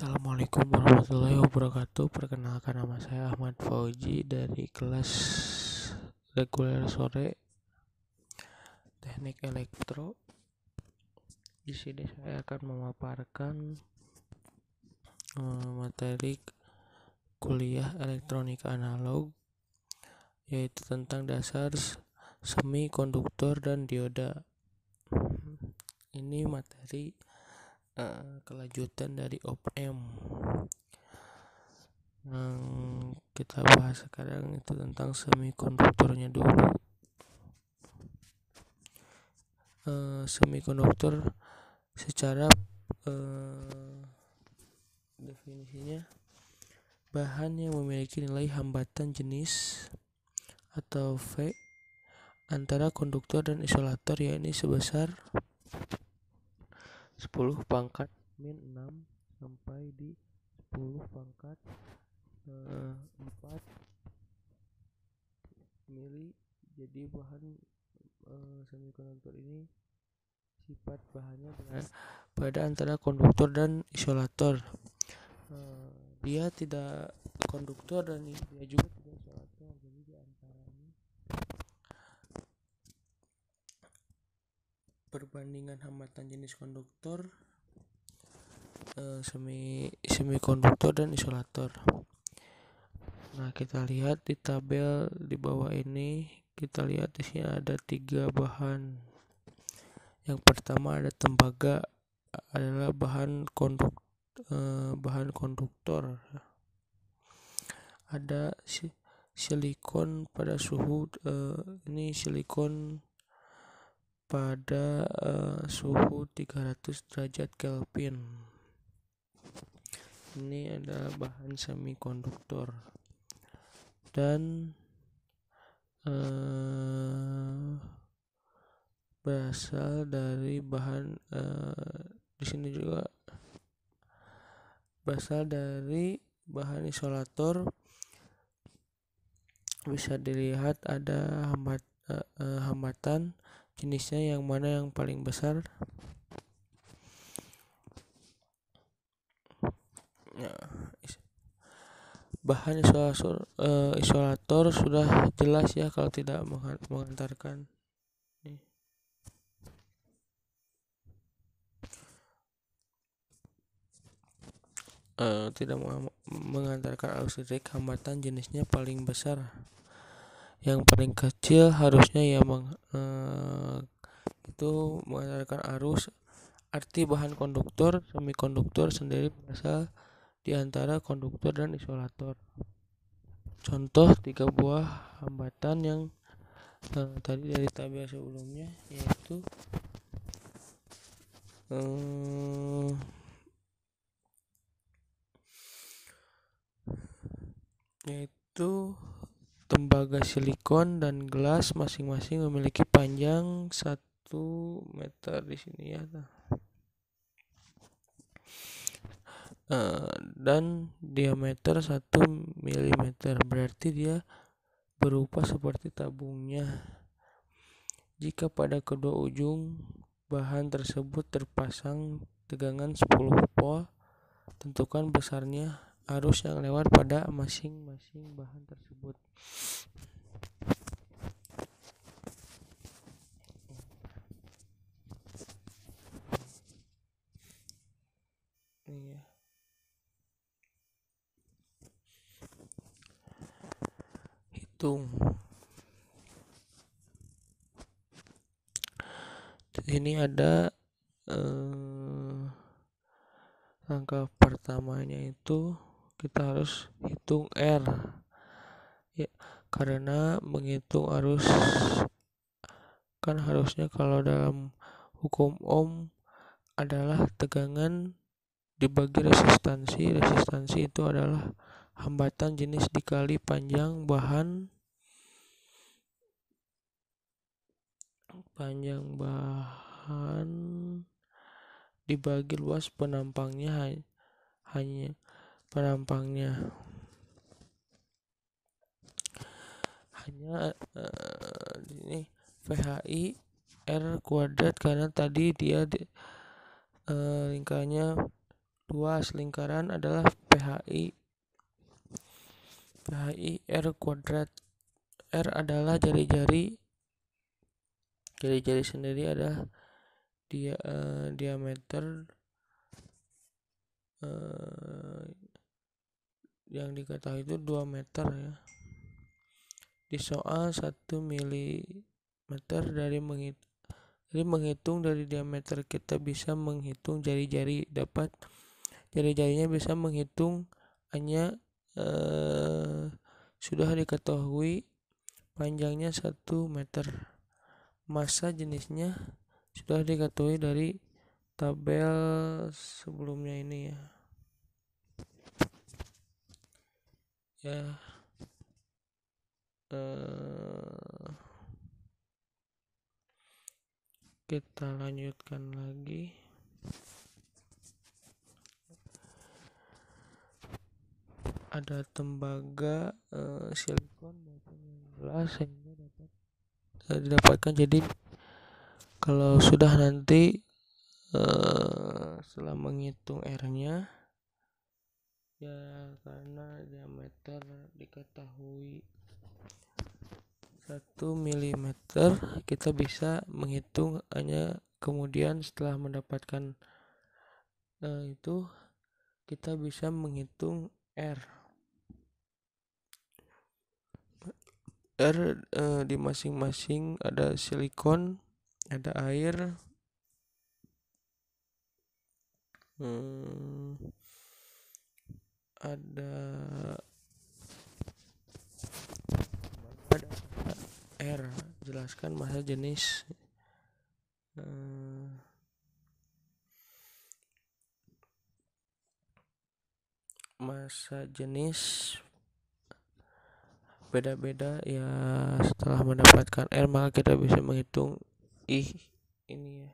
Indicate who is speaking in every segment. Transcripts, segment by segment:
Speaker 1: Assalamualaikum warahmatullahi wabarakatuh. Perkenalkan, nama saya Ahmad Fauji dari kelas reguler sore Teknik Elektro. Di sini saya akan memaparkan materi kuliah elektronika analog, yaitu tentang dasar semikonduktor dan dioda. Ini materi kelanjutan dari op-amp. Yang kita bahas sekarang itu tentang semikonduktornya dulu. Semikonduktor secara definisinya bahan yang memiliki nilai hambatan jenis atau V antara konduktor dan isolator, yakni sebesar 10 pangkat min 6 sampai di 10 pangkat 4 mili. Jadi bahan semikonduktor ini sifat bahannya pada antara konduktor dan isolator. Dia tidak konduktor dan dia juga tidak isolator. Jadi di antaranya perbandingan hambatan jenis konduktor, semikonduktor dan isolator. Nah, kita lihat di tabel di bawah ini, kita lihat di sini ada 3 bahan. Yang pertama ada tembaga, adalah bahan konduktor. Ada silikon pada suhu ini silikon pada suhu 300 derajat Kelvin. Ini adalah bahan semikonduktor. Dan berasal dari bahan di sini juga berasal dari bahan isolator. Bisa dilihat ada hambatan jenisnya yang mana yang paling besar. Bahan isolator sudah jelas ya kalau tidak mengantarkan tidak mengantarkan arus listrik. Hambatan jenisnya paling besar, yang paling kecil harusnya ya itu mengantarkan arus. Arti bahan konduktor semikonduktor sendiri berasal di antara konduktor dan isolator. Contoh 3 buah hambatan yang tadi dari tabel sebelumnya, yaitu tembaga silikon dan gelas masing-masing memiliki panjang 1 meter di sini ya. Dan diameter 1 mm, berarti dia berupa seperti tabungnya. Jika pada kedua ujung bahan tersebut terpasang tegangan 10 volt, tentukan besarnya arus yang lewat pada masing-masing bahan tersebut. Hitung. Di sini ada langkah pertamanya itu kita harus hitung R ya, karena menghitung arus kan harusnya kalau dalam hukum Ohm adalah tegangan dibagi resistansi. Resistansi itu adalah hambatan jenis dikali panjang bahan dibagi luas penampangnya. Hanya ini VHI R kuadrat, karena tadi dia lingkarannya luas lingkaran adalah PHI R kuadrat. R adalah jari-jari sendiri adalah diameter yang diketahui itu 2 meter ya. Di soal 1 mm dari menghitung dari diameter kita bisa menghitung jari-jari, dapat jari-jarinya bisa menghitung hanya sudah diketahui panjangnya 1 meter. Massa jenisnya sudah diketahui dari tabel sebelumnya ini ya. Kita lanjutkan lagi. Ada tembaga silikon gelas sehingga dapat didapatkan. Jadi kalau sudah nanti setelah menghitung R-nya ya, karena diameter diketahui 1 mm, kita bisa menghitung hanya kemudian setelah mendapatkan itu kita bisa menghitung R di masing-masing ada silikon, ada air, ada R. Jelaskan massa jenis beda-beda ya. Setelah mendapatkan R maka kita bisa menghitung I ini ya.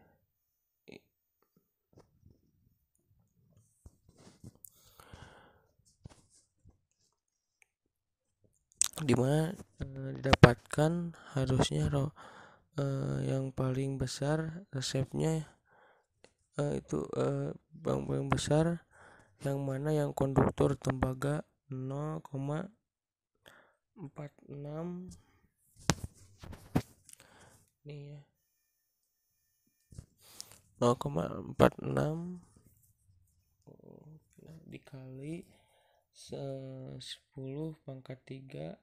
Speaker 1: Dimana didapatkan harusnya yang paling besar resepnya itu yang paling besar yang mana yang konduktor tembaga 0,46 nih ya, 0,46 dikali 10 pangkat 3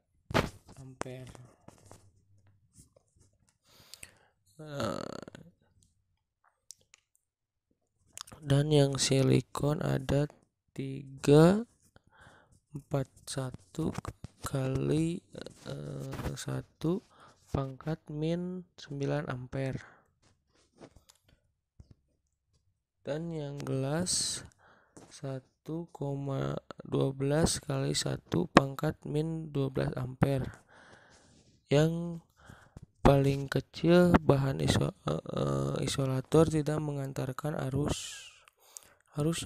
Speaker 1: ampere. Dan yang silikon ada 341 kali 1 pangkat min 9 ampere. Dan yang gelas 1,12 kali 1 pangkat min 12 ampere. Yang paling kecil bahan isolator tidak mengantarkan arus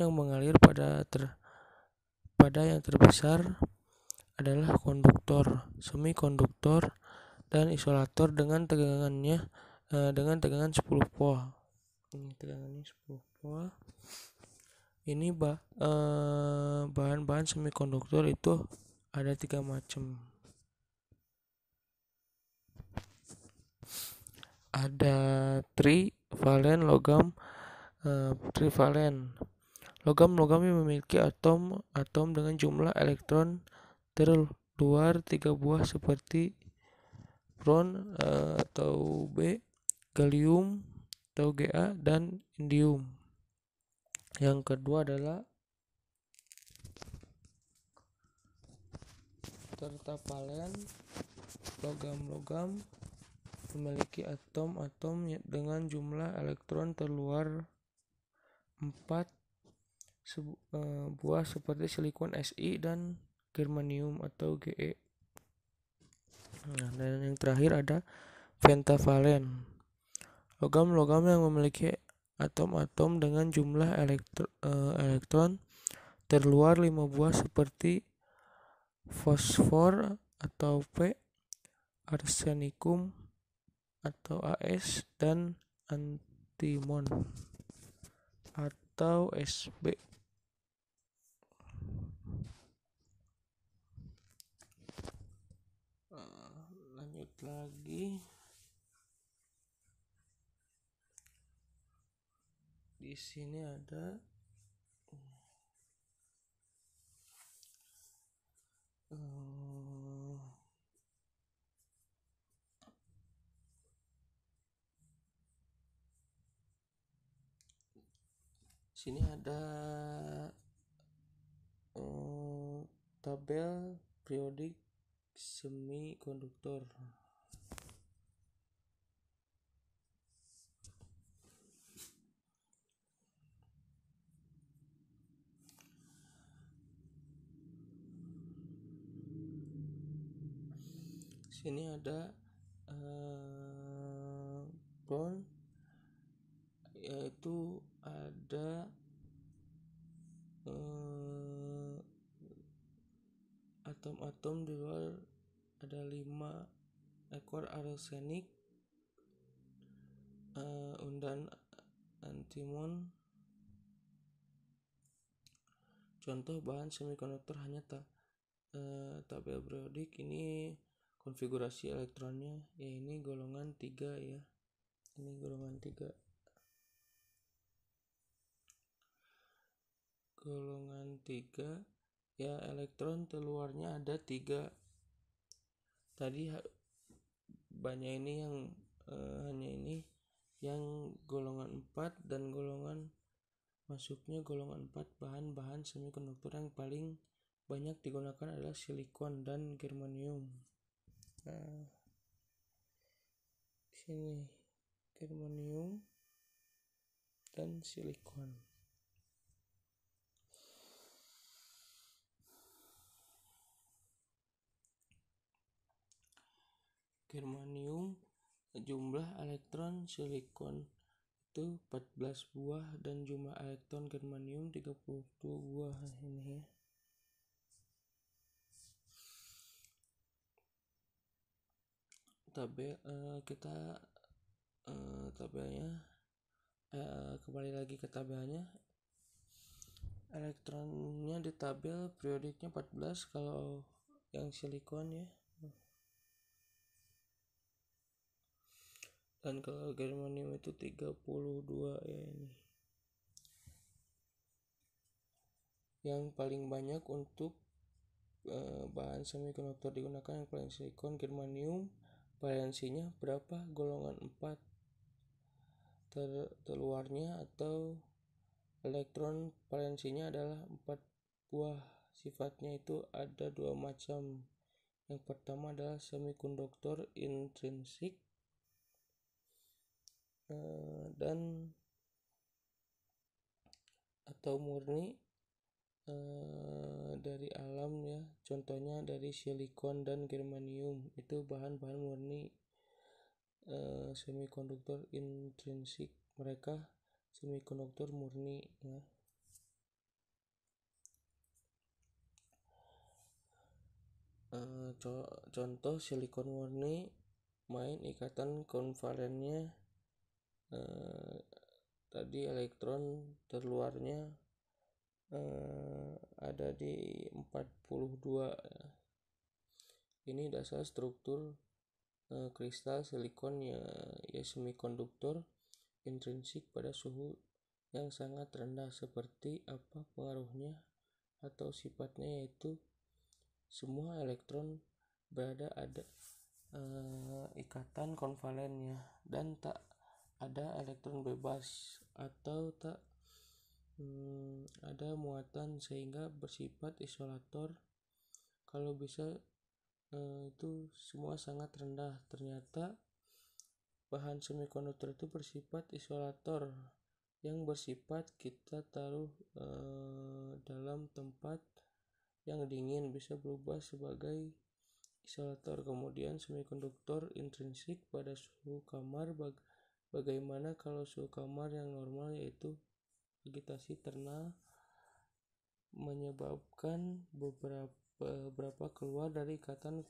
Speaker 1: yang mengalir pada yang terbesar adalah konduktor, semikonduktor, dan isolator dengan tegangannya dengan tegangan 10 volt. Ini tegangannya 10 volt. Ini bahan-bahan semikonduktor itu ada 3 macam. Ada trivalen logam. Trivalen logam yang memiliki atom dengan jumlah elektron terluar 3 buah seperti boron atau B, gallium atau Ga, dan indium. Yang kedua adalah tertapalen logam memiliki atom dengan jumlah elektron terluar 4 buah seperti silikon Si dan germanium atau Ge. Dan yang terakhir ada pentavalen logam yang memiliki atom dengan jumlah elektron terluar 5 buah seperti fosfor atau P, arsenikum atau As, dan antimon atau Sb. lagi di sini ada sini ada tabel periodik semikonduktor. Sini ada bond, yaitu ada atom-atom di luar, ada 5 ekor arsenik, dan antimon. Contoh bahan semikonduktor hanya tabel periodik. Ini konfigurasi elektronnya, ya ini golongan 3 ya. Ini golongan 3. Golongan 3 ya, elektron terluarnya ada 3. Tadi banyak ini yang hanya ini yang golongan 4, dan golongan masuknya golongan 4. Bahan-bahan semikonduktor yang paling banyak digunakan adalah silikon dan germanium. Nah, sini germanium dan silikon. Germanium jumlah elektron, silikon itu 14 buah, dan jumlah elektron germanium 32 buah. Ini ya. Tabelnya, kembali lagi ke tabelnya. Elektronnya di tabel periodiknya 14 kalau yang silikon ya, dan kalau germanium itu 32 ya. Ini yang paling banyak untuk bahan semikonduktor digunakan yang paling silikon, germanium. Valensinya berapa? Golongan 4. Terluarnya atau elektron valensinya adalah 4 buah. Sifatnya itu ada 2 macam. Yang pertama adalah semikonduktor intrinsik dan atau murni dari alam ya. Contohnya dari silikon dan germanium, itu bahan-bahan murni semikonduktor intrinsik. Mereka semikonduktor murni ya. Contoh silikon murni, main ikatan konvalennya tadi elektron terluarnya ada di 42 ya. Ini dasar struktur kristal silikon ya semikonduktor intrinsik pada suhu yang sangat rendah. Seperti apa pengaruhnya atau sifatnya, yaitu semua elektron berada ada ikatan konvalennya, dan tak ada elektron bebas atau tak ada muatan, sehingga bersifat isolator. Kalau bisa itu semua sangat rendah. Ternyata bahan semikonduktor itu bersifat isolator, yang bersifat kita taruh dalam tempat yang dingin bisa berubah sebagai isolator. Kemudian semikonduktor intrinsik pada suhu kamar. Bagaimana kalau suhu kamar yang normal, yaitu agitasi thermal, menyebabkan beberapa keluar dari ikatan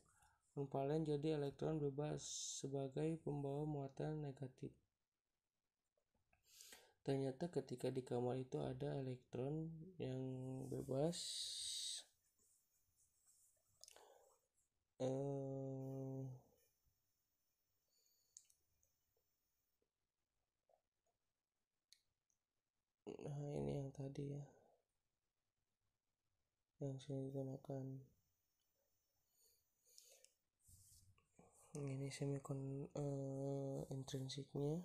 Speaker 1: konvalen, jadi elektron bebas sebagai pembawa muatan negatif. Ternyata ketika di kamar itu ada elektron yang bebas, tadi ya yang saya gunakan. Ini intrinsiknya.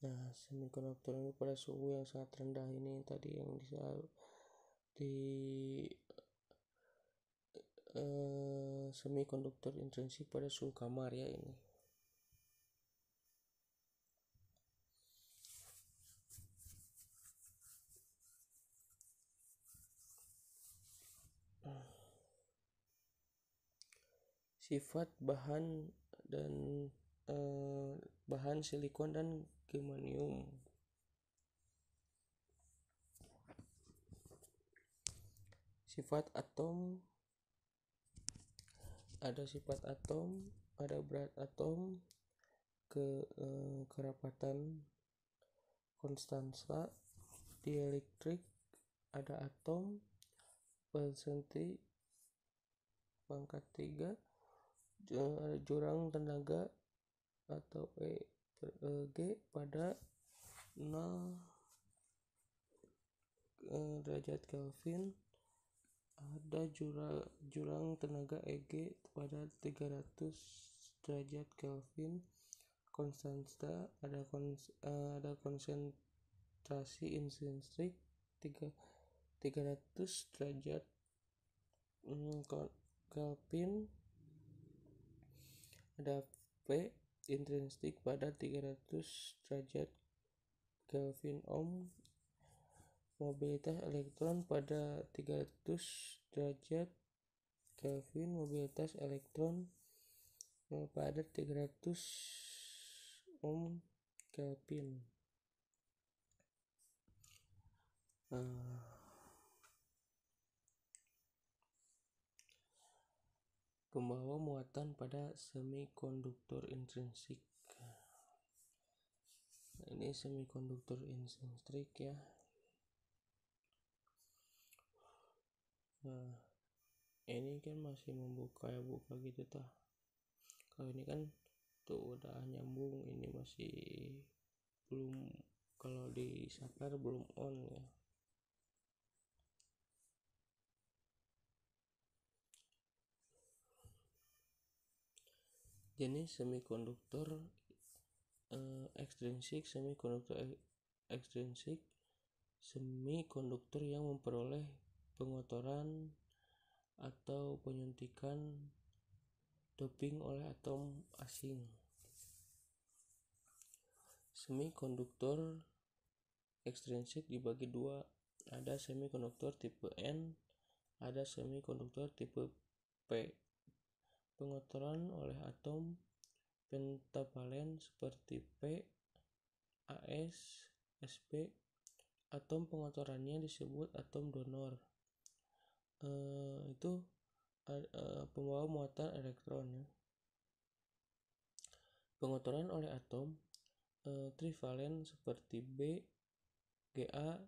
Speaker 1: Nah, semikonduktor ini pada suhu yang sangat rendah ini tadi yang di semikonduktor intrinsik pada suhu kamar ya ini. Sifat bahan dan bahan silikon dan germanium. Sifat atom, ada sifat atom, ada berat atom, kerapatan, konstansa, dielektrik, ada atom, persenti, pangkat 3, jurang tenaga atau G pada 0 derajat Kelvin, ada jurang tenaga EG pada 300 derajat Kelvin, konstanta, ada konsentrasi intrinsik 300 derajat Kelvin, ada P intrinsik pada 300 derajat Kelvin ohm, mobilitas elektron pada 300 derajat Kelvin, mobilitas elektron pada 300 ohm Kelvin. Pembawa muatan pada semikonduktor intrinsik. Ini semikonduktor intrinsik ya. Nah, ini kan masih buka gitu tah. Kalau ini kan tuh udah nyambung, ini masih belum, kalau di saklar belum on ya. Jenis semikonduktor ekstrinsik. Semikonduktor ekstrinsik semikonduktor yang memperoleh pengotoran atau penyuntikan doping oleh atom asing. Semikonduktor ekstrinsik dibagi dua, ada semikonduktor tipe N, ada semikonduktor tipe P. Pengotoran oleh atom pentavalen seperti P, AS, Sp. Atom pengotorannya disebut atom donor. Itu pembawa muatan elektron ya. Pengotoran oleh atom trivalen seperti B, Ga,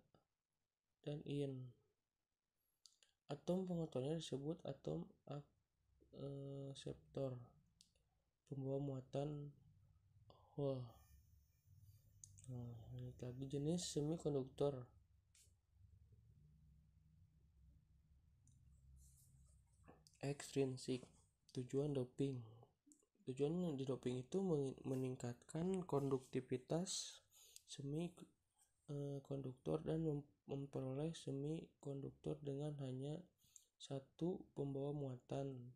Speaker 1: dan In. Atom pengotornya disebut atom akseptor, pembawa muatan Hall. Nah, ini lagi jenis semikonduktor ekstrinsik. Tujuan doping. Tujuan di doping itu meningkatkan konduktivitas semikonduktor dan memperoleh semikonduktor dengan hanya satu pembawa muatan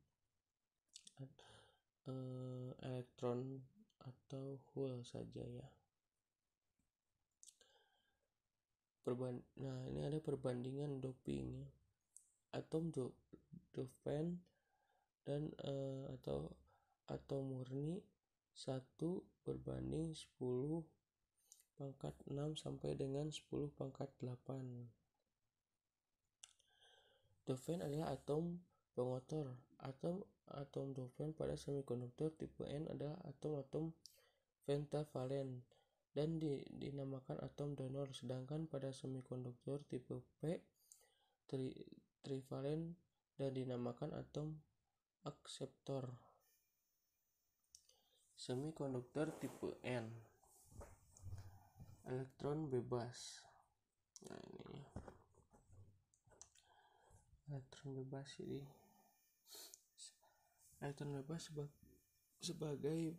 Speaker 1: elektron atau hole saja ya. Nah, ini ada perbandingan doping ya. Atom dopen dan atau atom murni 1 berbanding 10 pangkat 6 sampai dengan 10 pangkat 8. Dopen adalah atom pengotor. Atom dopen pada semikonduktor tipe N adalah atom-atom pentavalen dan dinamakan atom donor, sedangkan pada semikonduktor tipe P trivalen dan dinamakan atom akseptor. Semikonduktor tipe N. elektron bebas. Nah, ini elektron bebas ini. Elektron bebas sebagai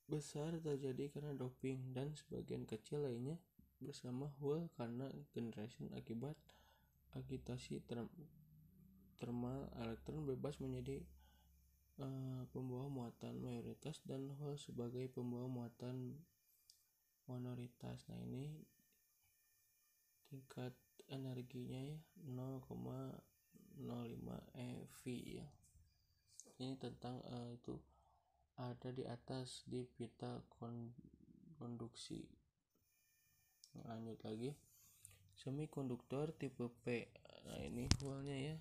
Speaker 1: besar terjadi karena doping, dan sebagian kecil lainnya bersama Hall karena generation akibat agitasi termal. Elektron bebas menjadi pembawa muatan mayoritas dan Hall sebagai pembawa muatan minoritas. Nah, ini tingkat energinya ya 0,05 eV ya. Ini tentang itu ada di atas di pita konduksi. Lanjut lagi, semikonduktor tipe P. Nah, ini Hall-nya ya.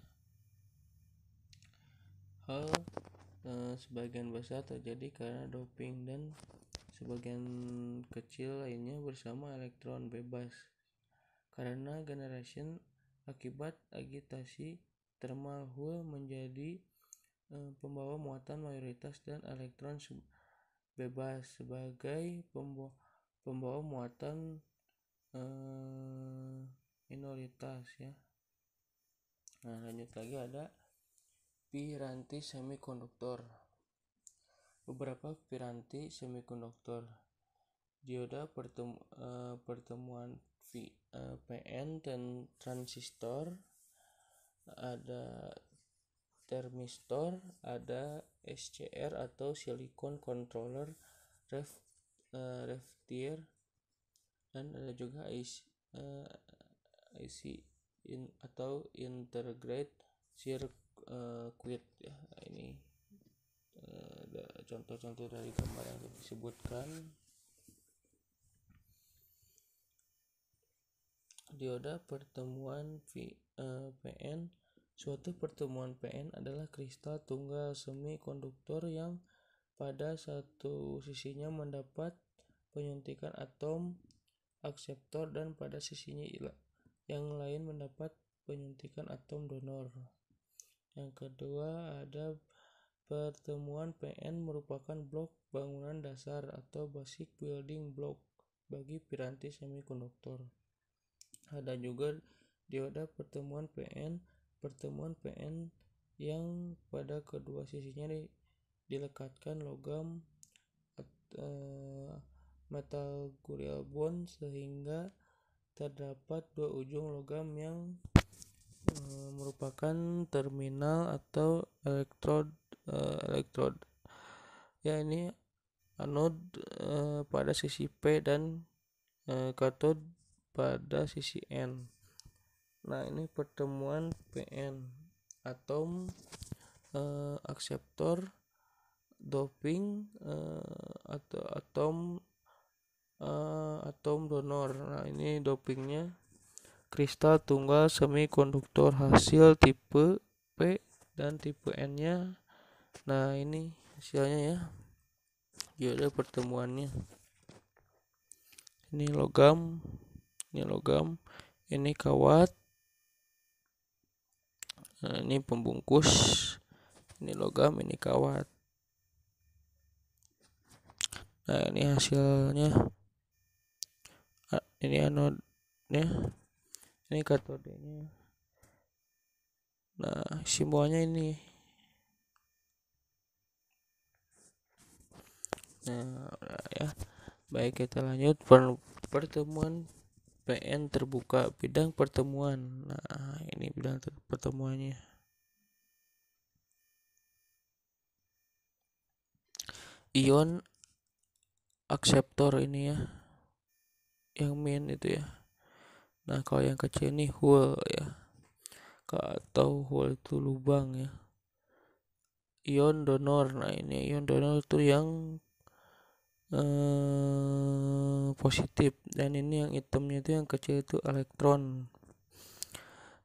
Speaker 1: Hal sebagian besar terjadi karena doping, dan sebagian kecil lainnya bersama elektron bebas karena generation akibat agitasi termal. Hall menjadi pembawa muatan mayoritas dan elektron bebas sebagai pembawa muatan minoritas ya. Nah, lanjut lagi ada piranti semikonduktor. Beberapa piranti semikonduktor. Dioda pertemuan PN dan transistor, ada termistor, ada SCR atau silicon controller rectifier, dan ada juga IC atau integrate circuit ya. Nah, ini ada contoh-contoh dari gambar yang disebutkan. Dioda pertemuan PN. Suatu pertemuan PN adalah kristal tunggal semikonduktor yang pada satu sisinya mendapat penyuntikan atom akseptor dan pada sisinya yang lain mendapat penyuntikan atom donor. Yang kedua, ada pertemuan PN merupakan blok bangunan dasar atau basic building block bagi piranti semikonduktor. Ada juga dioda pertemuan PN yang pada kedua sisinya dilekatkan logam metal Guerrilla bond sehingga terdapat dua ujung logam yang merupakan terminal atau elektrod ya. Ini anode pada sisi P dan katode pada sisi N. Nah, ini pertemuan PN, atom akseptor, doping atau atom donor. Nah, ini dopingnya kristal tunggal semikonduktor hasil tipe P dan tipe N-nya. Nah, ini hasilnya ya. Jadi pertemuannya. Ini logam, ini kawat. Nah, ini pembungkus. Ini logam, ini kawat. Nah, ini hasilnya. Ini anodenya. Ini katodenya. Nah, simbolnya ini. Nah, ya. Baik, kita lanjut pertemuan PN terbuka, bidang pertemuan. Nah, ini bidang pertemuannya. Ion akseptor ini ya, yang main itu ya. Nah, kalau yang kecil ini hole ya, atau hole itu lubang ya. Ion donor. Nah, ini ion donor itu yang positif, dan ini yang hitamnya itu yang kecil itu elektron.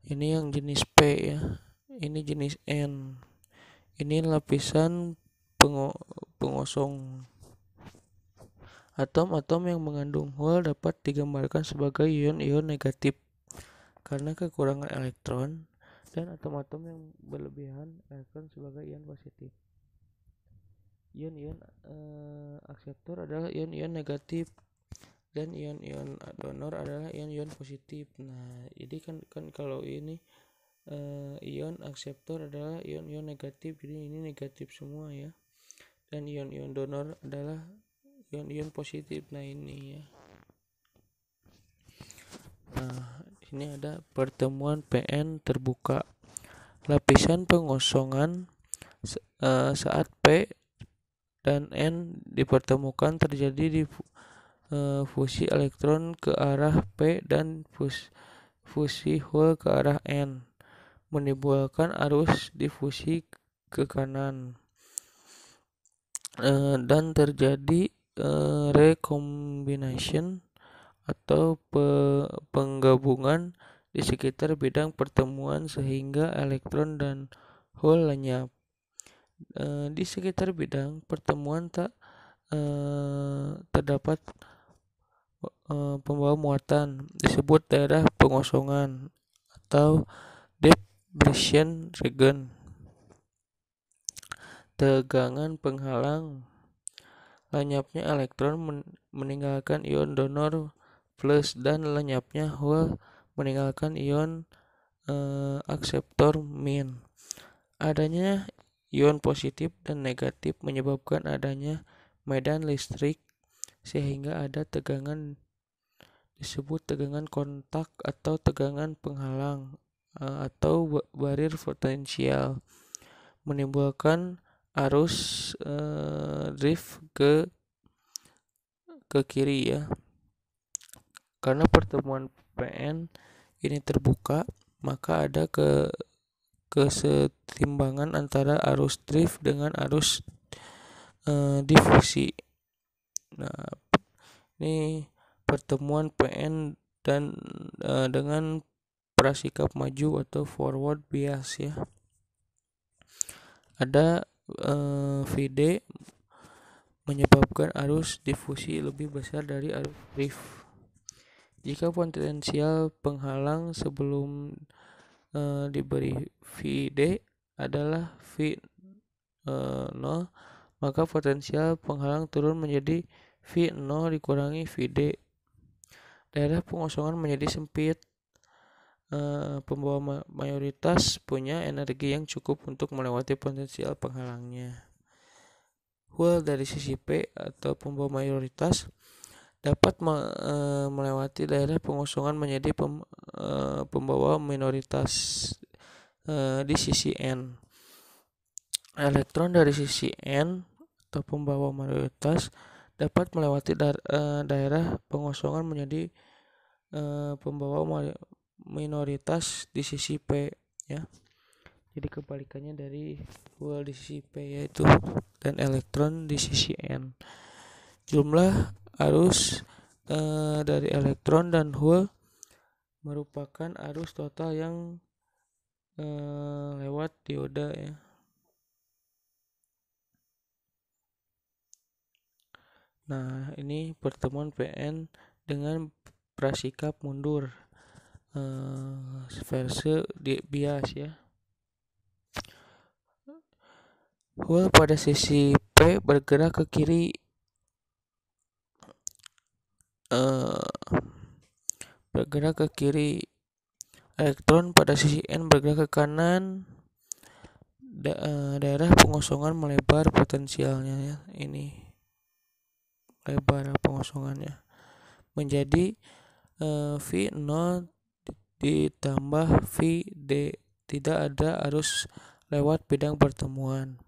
Speaker 1: Ini yang jenis P ya, ini jenis N. Ini lapisan pengosong. Atom-atom yang mengandung hole dapat digambarkan sebagai ion-ion negatif karena kekurangan elektron, dan atom-atom yang berlebihan elektron sebagai ion positif. Ion-ion akseptor adalah ion-ion negatif dan ion-ion donor adalah ion-ion positif. Nah, jadi kan kalau ini ion akseptor adalah ion-ion negatif, jadi ini negatif semua ya. Dan ion-ion donor adalah ion-ion positif. Nah, ini ya. Nah, ini ada pertemuan PN terbuka. Lapisan pengosongan saat P dan N dipertemukan terjadi di fusi elektron ke arah P dan fusi hole ke arah N, menimbulkan arus difusi ke kanan, dan terjadi recombination atau penggabungan di sekitar bidang pertemuan sehingga elektron dan hole lenyap. Di sekitar bidang pertemuan tak terdapat pembawa muatan, disebut daerah pengosongan atau depletion region. Tegangan penghalang, lenyapnya elektron meninggalkan ion donor plus dan lenyapnya hole meninggalkan ion akseptor min. Adanya ion positif dan negatif menyebabkan adanya medan listrik sehingga ada tegangan, disebut tegangan kontak atau tegangan penghalang atau barir potensial, menimbulkan arus drift ke kiri ya. Karena pertemuan PN ini terbuka, maka ada kesetimbangan antara arus drift dengan arus difusi. Nah, ini pertemuan PN dan dengan prasikap maju atau forward bias ya. Ada VD menyebabkan arus difusi lebih besar dari arus drift. Jika potensial penghalang sebelum diberi VD adalah V0, maka potensial penghalang turun menjadi V0 dikurangi VD. Daerah pengosongan menjadi sempit. Pembawa mayoritas punya energi yang cukup untuk melewati potensial penghalangnya. Hole dari sisi P atau pembawa mayoritas dapat melewati daerah pengosongan menjadi pembawa minoritas di sisi N. Elektron dari sisi N atau pembawa mayoritas dapat melewati daerah pengosongan menjadi pembawa minoritas di sisi P ya. Jadi kebalikannya dari hole di sisi P yaitu, dan elektron di sisi N. Jumlah arus dari elektron dan hole merupakan arus total yang lewat dioda ya. Nah, ini pertemuan PN dengan prasikap mundur versi bias ya. Hole pada sisi P bergerak ke kiri, elektron pada sisi N bergerak ke kanan. Daerah pengosongan melebar potensialnya ya. Ini lebar pengosongannya menjadi V0 ditambah VD. Tidak ada arus lewat bidang pertemuan.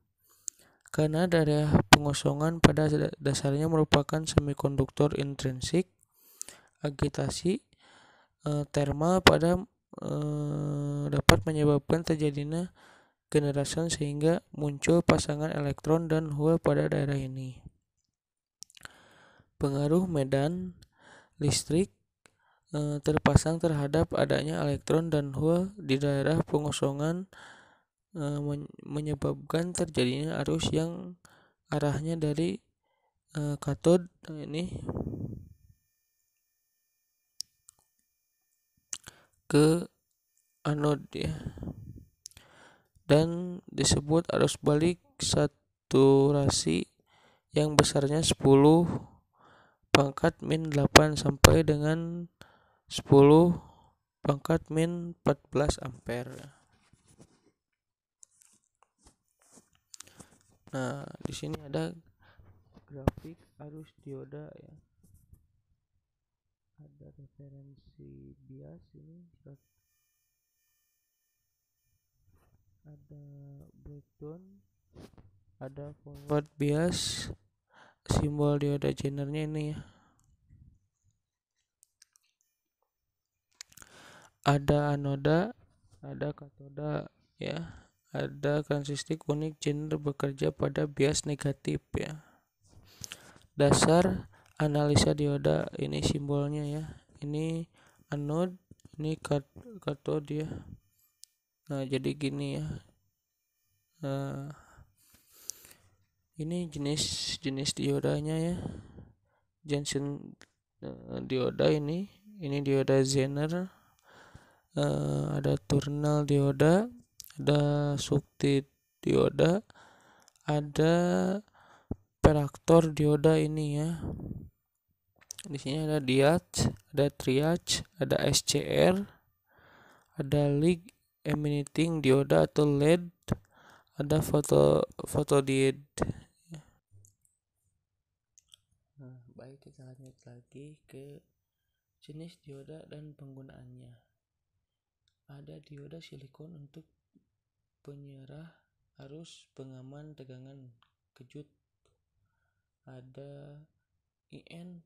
Speaker 1: Karena daerah pengosongan pada dasarnya merupakan semikonduktor intrinsik, agitasi thermal pada dapat menyebabkan terjadinya generasi sehingga muncul pasangan elektron dan hole pada daerah ini. Pengaruh medan listrik terpasang terhadap adanya elektron dan hole di daerah pengosongan menyebabkan terjadinya arus yang arahnya dari katode ini ke anode ya, dan disebut arus balik saturasi yang besarnya 10 pangkat min 8 sampai dengan 10 pangkat min 14 ampere. Nah, di sini ada grafik arus dioda ya. Ada referensi bias ini, ada breakdown, ada forward bias, simbol dioda Zener-nya ini ya. Ada anoda, ada katoda ya. Ada karakteristik unik Zener bekerja pada bias negatif ya. Dasar analisa dioda ini simbolnya ya. Ini anode, ini katode ya. Nah, jadi gini ya. Ini jenis diodanya ya. Johnson dioda ini dioda Zener. Ada turnal dioda, ada Schottky dioda, ada peraktor dioda ini ya. Di sini ada diode, ada triage, ada SCR, ada lead emitting dioda atau LED, ada photodiode. Nah, baik, kita lanjut lagi ke jenis dioda dan penggunaannya. Ada dioda silikon untuk penyerah arus pengaman tegangan kejut. Ada IN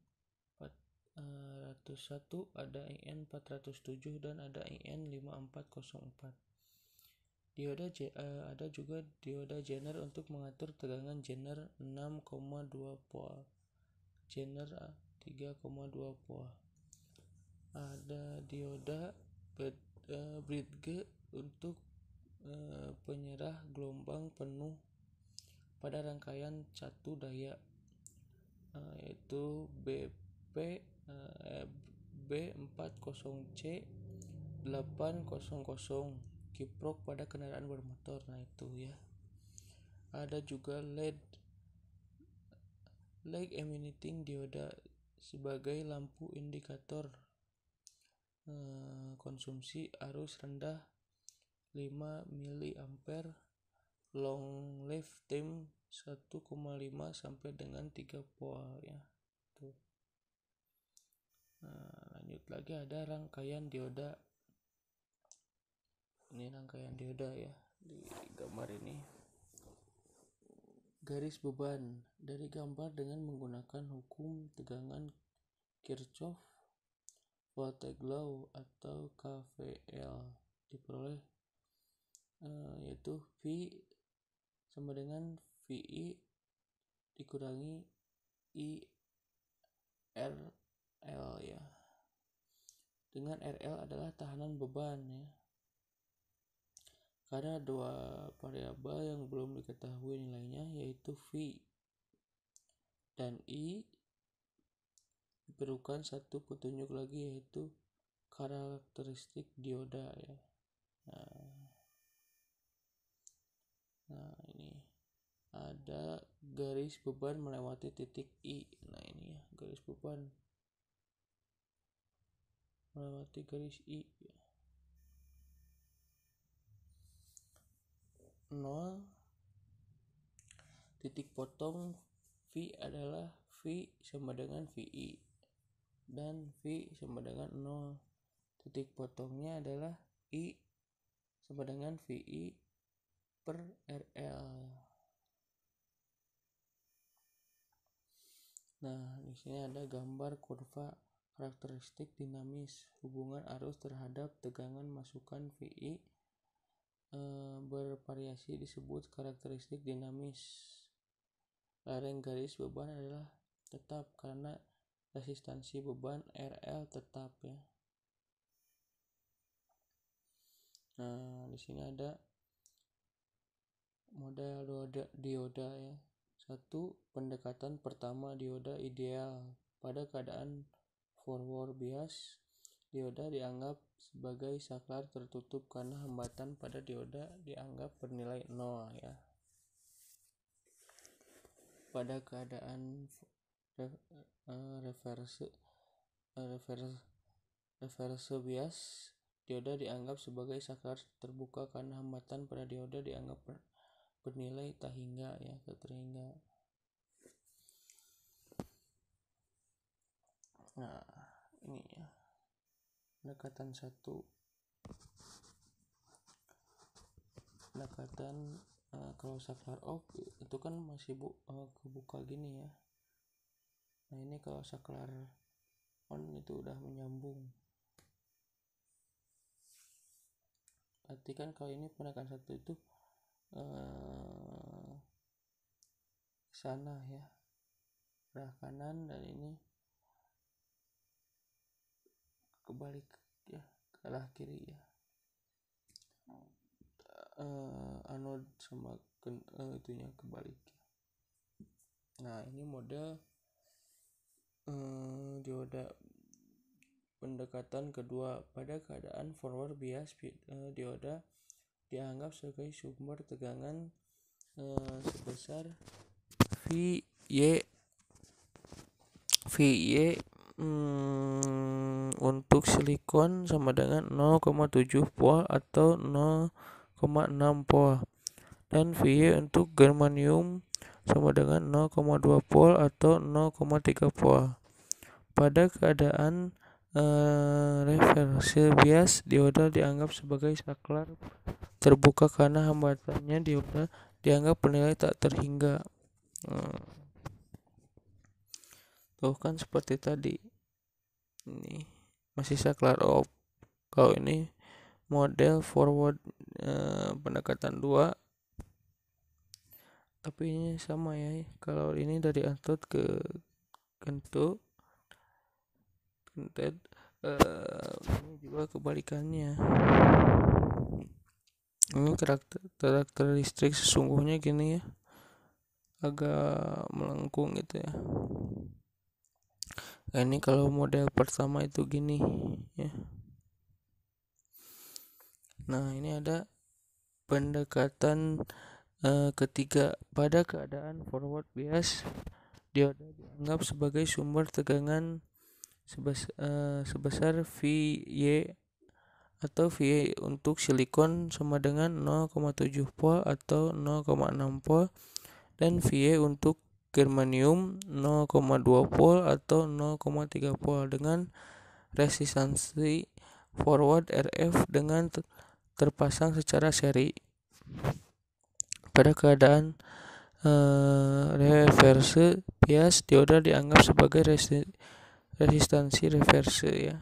Speaker 1: 401, ada IN 407 dan ada IN 5404. Ada juga dioda Zener untuk mengatur tegangan Zener 6,2 volt, Zener 3,2 volt. Ada dioda Bridge untuk penyerah gelombang penuh pada rangkaian satu daya, yaitu B40C 800 kiprok pada kendaraan bermotor. Nah, itu ya. Ada juga LED emitting dioda sebagai lampu indikator konsumsi arus rendah 5 mA, long lifetime 1,5 sampai dengan 3 volt ya. Tuh. Nah, lanjut lagi ada rangkaian dioda. Ini rangkaian dioda ya di gambar ini. Garis beban dari gambar dengan menggunakan hukum tegangan Kirchhoff Voltage Law atau KVL diperoleh yaitu V sama dengan VI dikurangi IRL ya. Dengan RL adalah tahanan beban ya. Karena dua variabel yang belum diketahui nilainya yaitu V dan I, diperlukan satu petunjuk lagi yaitu karakteristik dioda ya. Nah, ini ada garis beban melewati titik I. Nah, ini ya, garis beban melewati garis I ya. 0 titik potong V adalah V sama dengan VI dan V sama dengan 0. Titik potongnya adalah I sama dengan VI per RL. Nah, di sini ada gambar kurva karakteristik dinamis hubungan arus terhadap tegangan masukan VI bervariasi disebut karakteristik dinamis. Lereng garis beban adalah tetap karena resistansi beban RL tetap ya. Nah, di sini ada model dioda ya. 1. Pendekatan pertama dioda ideal. Pada keadaan forward bias, dioda dianggap sebagai saklar tertutup karena hambatan pada dioda dianggap bernilai 0 ya. Pada keadaan reverse bias dioda dianggap sebagai saklar terbuka karena hambatan pada dioda dianggap bernilai tak terhingga. Nah, ini ya. Pendekatan kalau saklar off itu kan masih kebuka gini ya. Nah, ini kalau saklar on itu udah menyambung. Berarti kan kalau ini pendekatan 1 itu sana ya, arah kanan, dan ini kebalik ya, ke arah kiri ya. Anode sama itunya kebalik. Nah, ini model dioda pendekatan kedua. Pada keadaan forward bias, dioda dianggap sebagai sumber tegangan sebesar VY untuk silikon sama dengan 0,7 volt atau 0,6 volt, dan VY untuk germanium sama dengan 0,2 volt atau 0,3 volt. Pada keadaan reverse bias, dioda dianggap sebagai saklar terbuka karena hambatannya dioda dianggap bernilai tak terhingga. Tuh kan seperti tadi, ini masih saklar off. Kalau ini model forward pendekatan 2, tapi ini sama ya. Kalau ini dari anode ke kentut, ini juga kebalikannya. Ini karakteristik sesungguhnya gini ya, agak melengkung gitu ya. Nah, ini kalau model pertama itu gini ya. Nah, ini ada pendekatan ketiga. Pada keadaan forward bias, dioda dianggap sebagai sumber tegangan sebesar VY atau VY untuk silikon sama dengan 0,7 volt atau 0,6 volt, dan VY untuk germanium 0,2 volt atau 0,3 volt dengan resistansi forward RF dengan terpasang secara seri. Pada keadaan reverse bias, dioda dianggap sebagai resistansi reverse ya.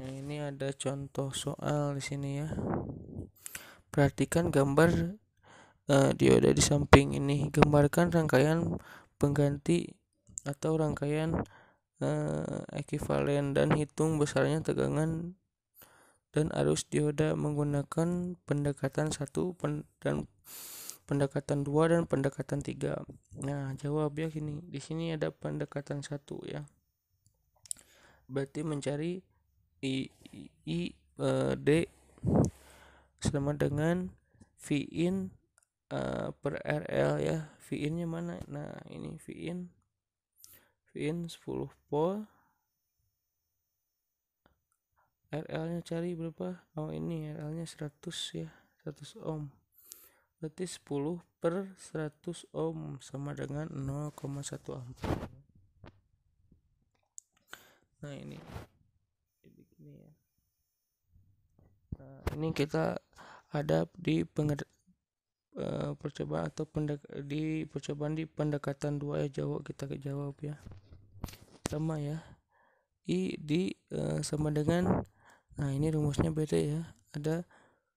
Speaker 1: Nah, ini ada contoh soal di sini ya. Perhatikan gambar dioda di samping ini. Gambarkan rangkaian pengganti atau rangkaian ekuivalen dan hitung besarnya tegangan dan arus dioda menggunakan pendekatan 1 dan pendekatan 2 dan pendekatan 3. Nah, jawabnya gini. Di sini ada pendekatan 1 ya. Berarti mencari D sama dengan V in per RL ya. V in nya mana? Nah, ini V in 10 volt. RL nya cari berapa? Oh, ini RL nya 100 ya, 100 ohm. Berarti 10 per 100 ohm sama dengan 0,1 ampere. Nah, ini jadi gini ya. Nah, ini kita ada di percobaan atau di pendekatan 2 ya. Kita jawab ya. Sama ya. I di sama dengan, nah ini rumusnya beda ya. Ada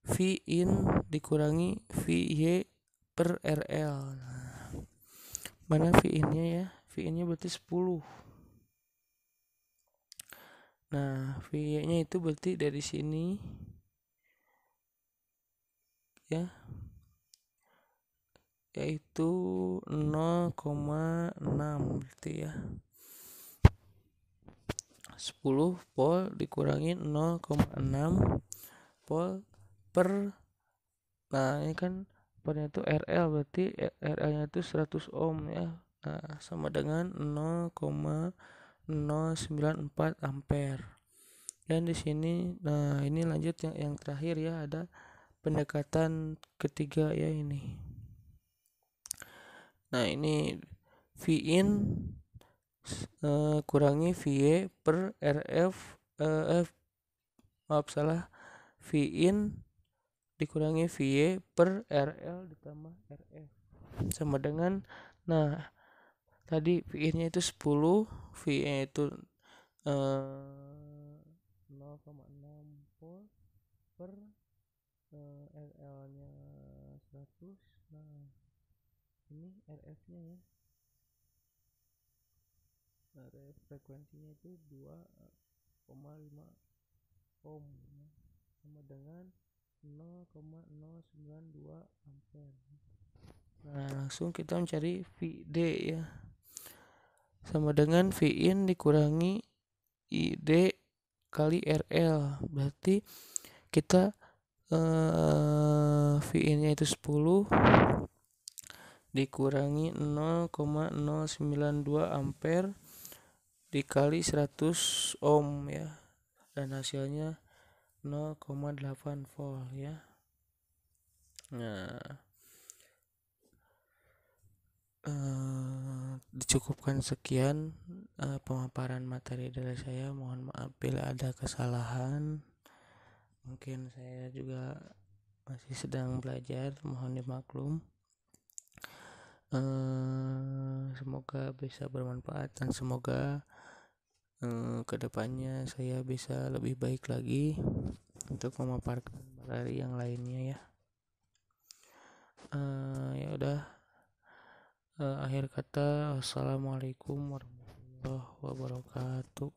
Speaker 1: V in dikurangi VY per RL. Nah, mana V in nya ya? V in nya berarti 10. Nah, VY nya itu berarti dari sini ya, yaitu 0,6 berarti ya. 10 volt dikurangi 0,6 volt per, nah ini kan depannya itu RL, berarti RL-nya itu 100 ohm ya. Nah, sama dengan 0,094 ampere. Dan di sini, nah ini lanjut yang terakhir ya, ada pendekatan ketiga ya ini. Nah ini Vin kurangi VY per RF maaf salah, Vin dikurangi VY per RL ditambah RF sama dengan, nah tadi Vin-nya itu 10, VY itu 0,6 volt per RL-nya 100. Nah ini RF-nya ya, RF frekuensinya itu 2,5 ohm ya, sama dengan 0,092 ampere. Nah langsung kita mencari VD ya, sama dengan Vin dikurangi ID kali RL, berarti kita Vin nya itu 10 dikurangi 0,092 ampere dikali 100 ohm ya, dan hasilnya 0,8 volt ya. Nah dicukupkan sekian pemaparan materi dari saya. Mohon maaf bila ada kesalahan, mungkin saya juga masih sedang belajar, mohon dimaklum. Semoga bisa bermanfaat dan semoga kedepannya saya bisa lebih baik lagi untuk memaparkan materi yang lainnya ya. Ya udah, akhir kata, wassalamualaikum warahmatullahi wabarakatuh.